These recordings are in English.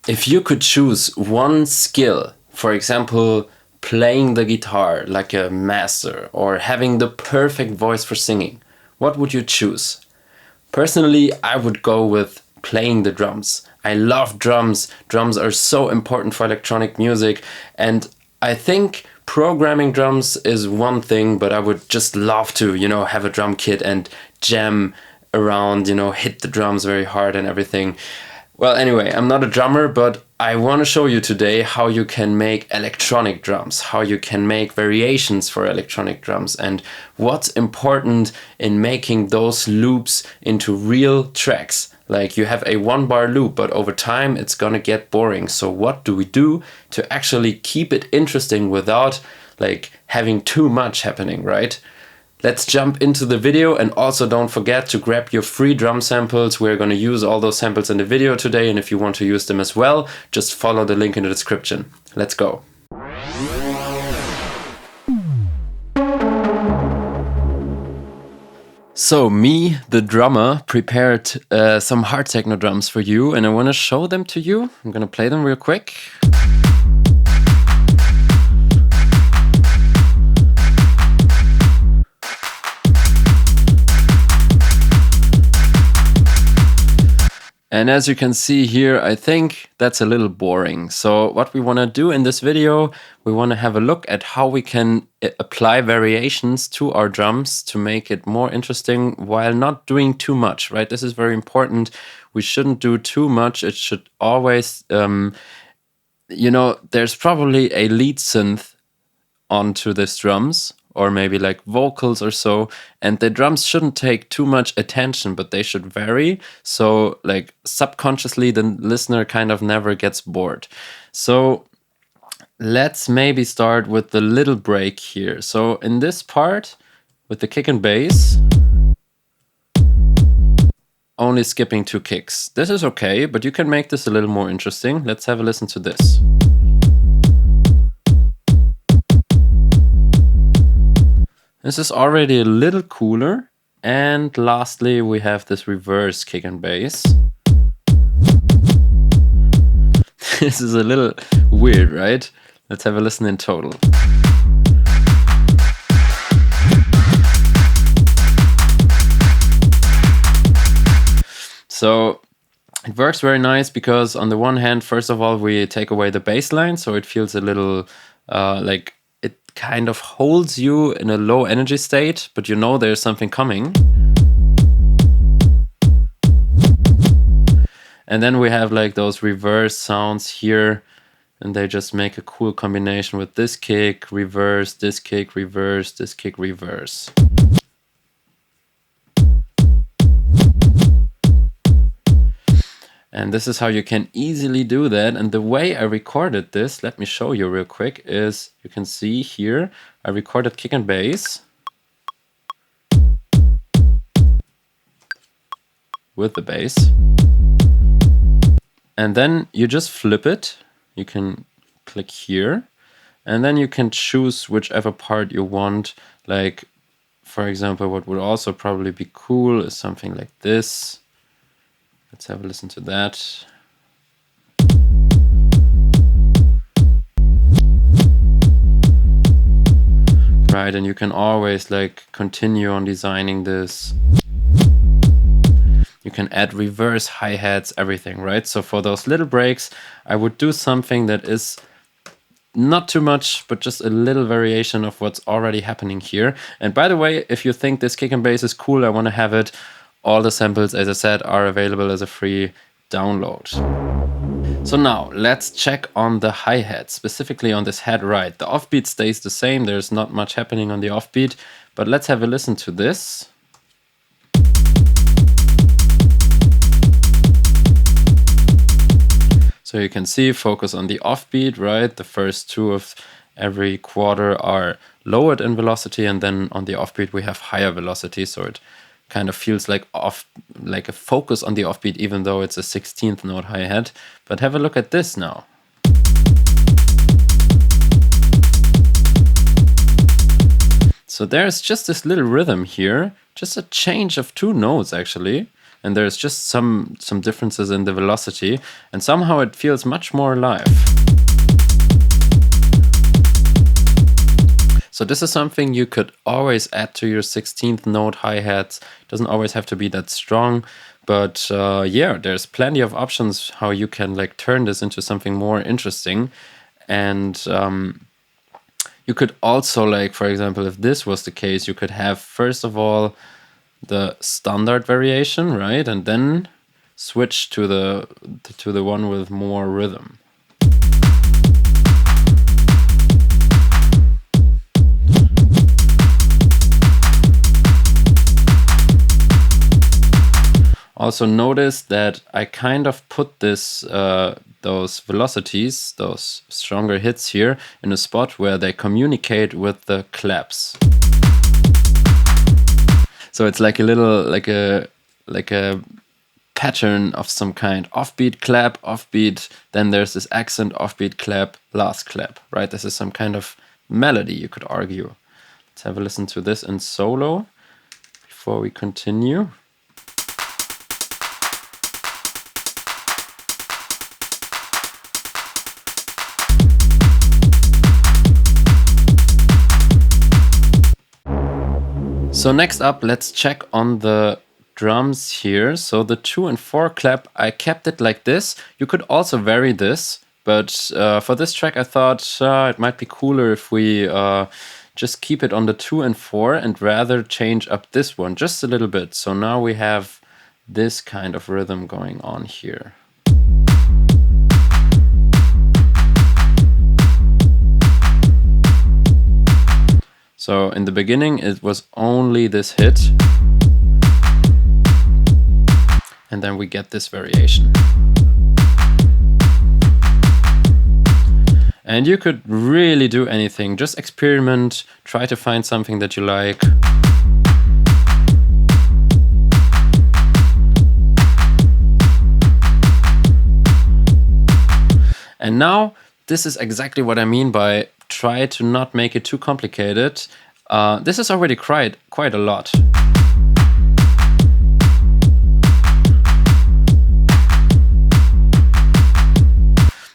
If you could choose one skill, for example, playing the guitar like a master or having the perfect voice for singing, what would you choose? Personally, I would go with playing the drums. I love drums. Drums are so important for electronic music, and I think programming drums is one thing, but I would just love to, have a drum kit and jam around, hit the drums very hard and everything. Well, anyway, I'm not a drummer, but I want to show you today how you can make electronic drums, how you can make variations for electronic drums, and what's important in making those loops into real tracks. Like you have a 1-bar loop, but over time it's gonna get boring. So what do we do to actually keep it interesting without like having too much happening, right? Let's jump into the video, and also don't forget to grab your free drum samples. We're going to use all those samples in the video today, and if you want to use them as well, just follow the link in the description. Let's go. So me, the drummer, prepared some hard techno drums for you, and I want to show them to you. I'm going to play them real quick. And as you can see here, I think that's a little boring. So what we want to do in this video, we want to have a look at how we can apply variations to our drums to make it more interesting while not doing too much, right? This is very important. We shouldn't do too much. It should always, there's probably a lead synth onto this drums, or maybe like vocals or so, and the drums shouldn't take too much attention, but they should vary, so like subconsciously the listener kind of never gets bored. So let's maybe start with the little break here. So in this part with the kick and bass, only skipping 2 kicks. This is okay, but you can make this a little more interesting. Let's have a listen to this. This is already a little cooler. And lastly, we have this reverse kick and bass. This is a little weird, right? Let's have a listen in total. So it works very nice because on the one hand, first of all, we take away the bass line, so it feels a little like it kind of holds you in a low energy state, but you know there's something coming. And then we have like those reverse sounds here, and they just make a cool combination with this kick, reverse, this kick, reverse, this kick, reverse. And this is how you can easily do that. And the way I recorded this, let me show you real quick, is you can see here, I recorded kick and bass with the bass. And then you just flip it. You can click here, and then you can choose whichever part you want. Like, for example, what would also probably be cool is something like this. Let's have a listen to that. Right, and you can always like continue on designing this. You can add reverse hi-hats, everything, right? So for those little breaks, I would do something that is not too much, but just a little variation of what's already happening here. And by the way, if you think this kick and bass is cool, I want to have it. All the samples, as I said, are available as a free download. So now let's check on the hi-hat, specifically on this head right. The offbeat stays the same. There's not much happening on the offbeat, but let's have a listen to this. So you can see, focus on the offbeat, right? The first 2 of every quarter are lowered in velocity, and then on the offbeat we have higher velocity, so it kind of feels like a focus on the offbeat, even though it's a 16th note hi-hat. But have a look at this now. So there's just this little rhythm here, just a change of 2 notes actually. and there's just some differences in the velocity, and somehow it feels much more alive. So this is something you could always add to your 16th note hi-hats. It doesn't always have to be that strong, but yeah, there's plenty of options how you can like turn this into something more interesting. And you could also, like, for example, if this was the case, you could have first of all the standard variation, right? And then switch to the one with more rhythm. Also notice that I kind of put this those velocities, those stronger hits here, in a spot where they communicate with the claps. So it's like a little, like a pattern of some kind. Offbeat clap, offbeat, then there's this accent, offbeat clap, last clap, right? This is some kind of melody, you could argue. Let's have a listen to this in solo before we continue. So next up, let's check on the drums here. So the 2 and 4 clap, I kept it like this. You could also vary this, but for this track I thought it might be cooler if we just keep it on the 2 and 4 and rather change up this one just a little bit. So now we have this kind of rhythm going on here. So in the beginning it was only this hit, and then we get this variation. And you could really do anything, just experiment, try to find something that you like. And now, this is exactly what I mean by try to not make it too complicated. This is already quite a lot.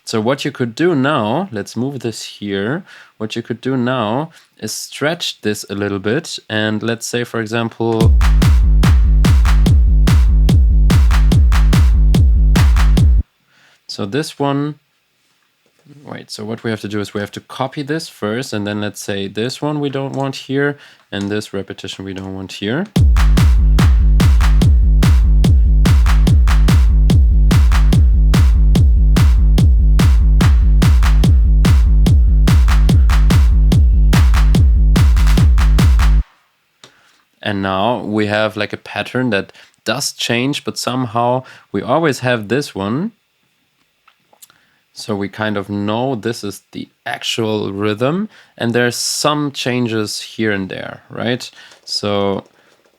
So what you could do now, let's move this here. What you could do now is stretch this a little bit, and let's say, for example, so this one, wait, so what we have to do is we have to copy this first, and then let's say this one we don't want here, and this repetition we don't want here. And now we have like a pattern that does change, but somehow we always have this one. So we kind of know this is the actual rhythm, and there's some changes here and there, right? So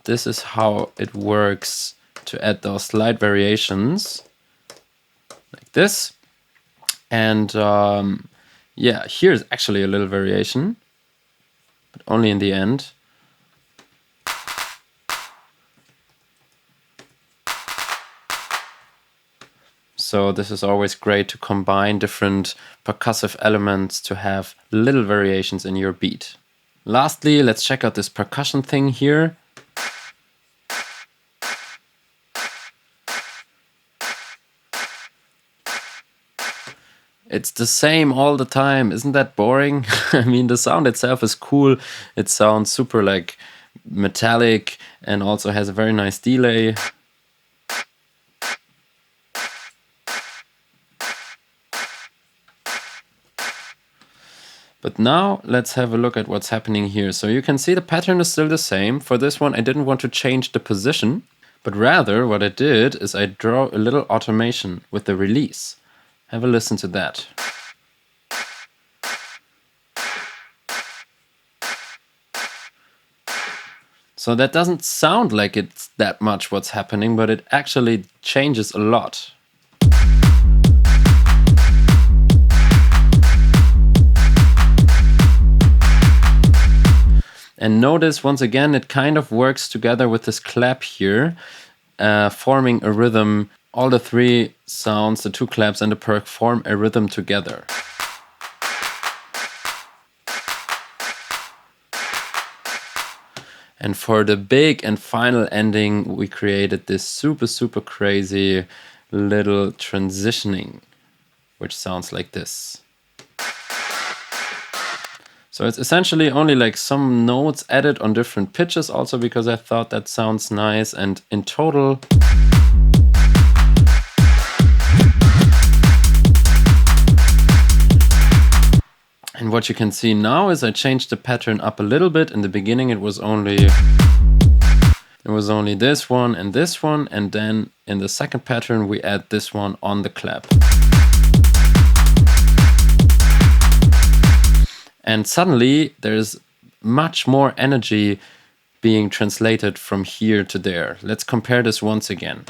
this is how it works to add those slight variations like this. And yeah, here's actually a little variation, but only in the end. So this is always great to combine different percussive elements to have little variations in your beat. Lastly, let's check out this percussion thing here. It's the same all the time. Isn't that boring? I mean, the sound itself is cool. It sounds super like metallic and also has a very nice delay. But now let's have a look at what's happening here. So you can see the pattern is still the same. For this one, I didn't want to change the position, but rather what I did is I draw a little automation with the release. Have a listen to that. So that doesn't sound like it's that much what's happening, but it actually changes a lot. And notice once again, it kind of works together with this clap here. forming a rhythm. All the three sounds, the two claps and the perk, form a rhythm together. And for the big and final ending, we created this super crazy little transitioning, which sounds like this. So it's essentially only like some notes added on different pitches, also because I thought that sounds nice. And in total, and what you can see now is I changed the pattern up a little bit. In the beginning it was only this one, and then in the second pattern we add this one on the clap. And suddenly there's much more energy being translated from here to there. Let's compare this once again.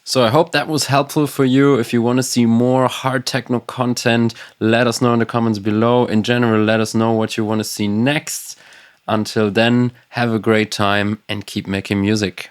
So I hope that was helpful for you. If you want to see more hard techno content, let us know in the comments below. In general, let us know what you want to see next. Until then, have a great time and keep making music.